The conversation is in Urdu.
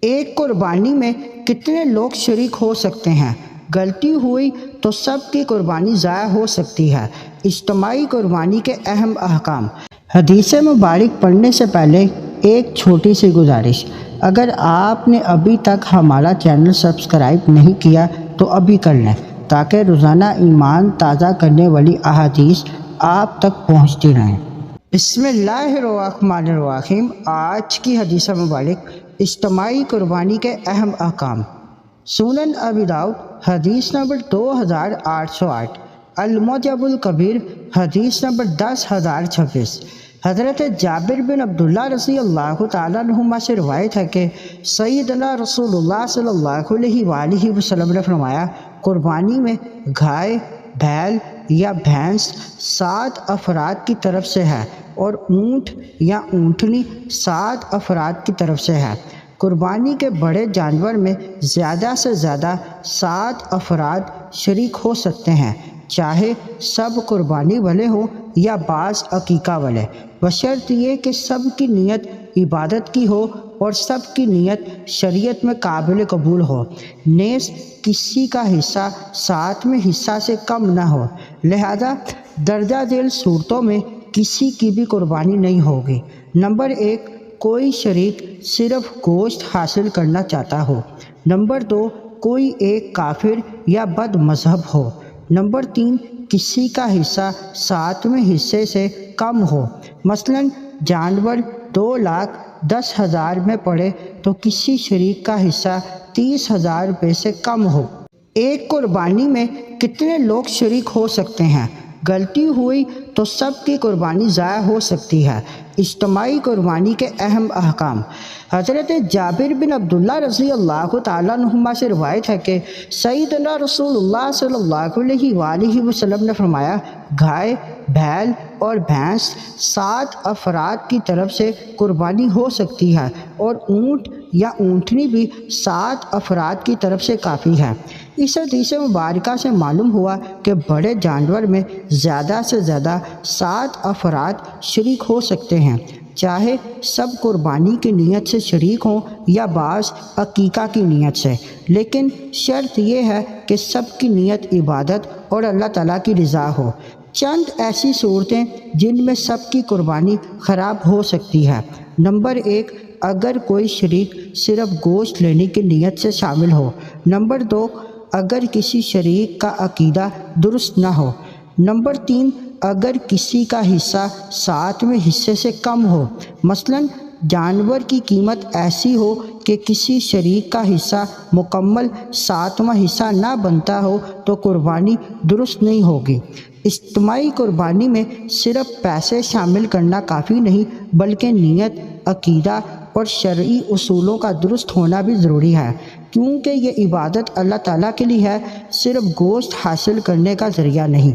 ایک قربانی میں کتنے لوگ شریک ہو سکتے ہیں؟ غلطی ہوئی تو سب کی قربانی ضائع ہو سکتی ہے۔ اجتماعی قربانی کے اہم احکام۔ حدیث مبارک پڑھنے سے پہلے ایک چھوٹی سی گزارش، اگر آپ نے ابھی تک ہمارا چینل سبسکرائب نہیں کیا تو ابھی کر لیں تاکہ روزانہ ایمان تازہ کرنے والی احادیث آپ تک پہنچتی رہیں۔ بسم اللہ الرحمن الرحیم۔ آج کی حدیث مبارک اجتماعی قربانی کے اہم احکام۔ سنن ابی داؤد حدیث نمبر 2808، المعجم الکبیر حدیث نمبر 10026۔ حضرت جابر بن عبداللہ رضی اللہ تعالیٰ عنہما سے روایت ہے کہ سیدنا رسول اللہ صلی اللہ علیہ وآلہ وسلم نے فرمایا، قربانی میں گائے، بیل یا بھینس 7 افراد کی طرف سے ہے اور اونٹ یا اونٹنی 7 افراد کی طرف سے ہے۔ قربانی کے بڑے جانور میں زیادہ سے زیادہ 7 افراد شریک ہو سکتے ہیں، چاہے سب قربانی والے ہوں یا بعض عقیقہ والے، بشرط یہ کہ سب کی نیت عبادت کی ہو اور سب کی نیت شریعت میں قابل قبول ہو، نیز کسی کا حصہ 7ویں حصہ سے کم نہ ہو، لہذا درجہ ذیل صورتوں میں کسی کی بھی قربانی نہیں ہوگی۔ نمبر 1، کوئی شریک صرف گوشت حاصل کرنا چاہتا ہو۔ نمبر 2، کوئی ایک کافر یا بد مذہب ہو۔ نمبر 3، کسی کا حصہ 7ویں حصے سے کم ہو، مثلا جانور 2,10,000 میں پڑے تو کسی شریک کا حصہ 30,000 روپے سے کم ہو۔ ایک قربانی میں کتنے لوگ شریک ہو سکتے ہیں؟ غلطی ہوئی تو سب کی قربانی ضائع ہو سکتی ہے۔ اجتماعی قربانی کے اہم احکام۔ حضرت جابر بن عبداللہ رضی اللہ تعالیٰ عنہما سے روایت ہے کہ سیدنا رسول اللہ صلی اللہ علیہ وآلہ وسلم نے فرمایا، گائے، بیل اور بھینس 7 افراد کی طرف سے قربانی ہو سکتی ہے اور اونٹ یا اونٹنی بھی 7 افراد کی طرف سے کافی ہے۔ اس حدیث مبارکہ سے معلوم ہوا کہ بڑے جانور میں زیادہ سے زیادہ 7 افراد شریک ہو سکتے ہیں، چاہے سب قربانی کی نیت سے شریک ہوں یا بعض عقیقہ کی نیت سے، لیکن شرط یہ ہے کہ سب کی نیت عبادت اور اللہ تعالیٰ کی رضا ہو۔ چند ایسی صورتیں جن میں سب کی قربانی خراب ہو سکتی ہے۔ نمبر 1، اگر کوئی شریک صرف گوشت لینے کی نیت سے شامل ہو۔ نمبر 2، اگر کسی شریک کا عقیدہ درست نہ ہو۔ نمبر 3، اگر کسی کا حصہ 7ویں حصے سے کم ہو، مثلا جانور کی قیمت ایسی ہو کہ کسی شریک کا حصہ مکمل 7واں حصہ نہ بنتا ہو تو قربانی درست نہیں ہوگی۔ اجتماعی قربانی میں صرف پیسے شامل کرنا کافی نہیں بلکہ نیت، عقیدہ اور شرعی اصولوں کا درست ہونا بھی ضروری ہے، کیونکہ یہ عبادت اللہ تعالیٰ کے لیے ہے، صرف گوشت حاصل کرنے کا ذریعہ نہیں۔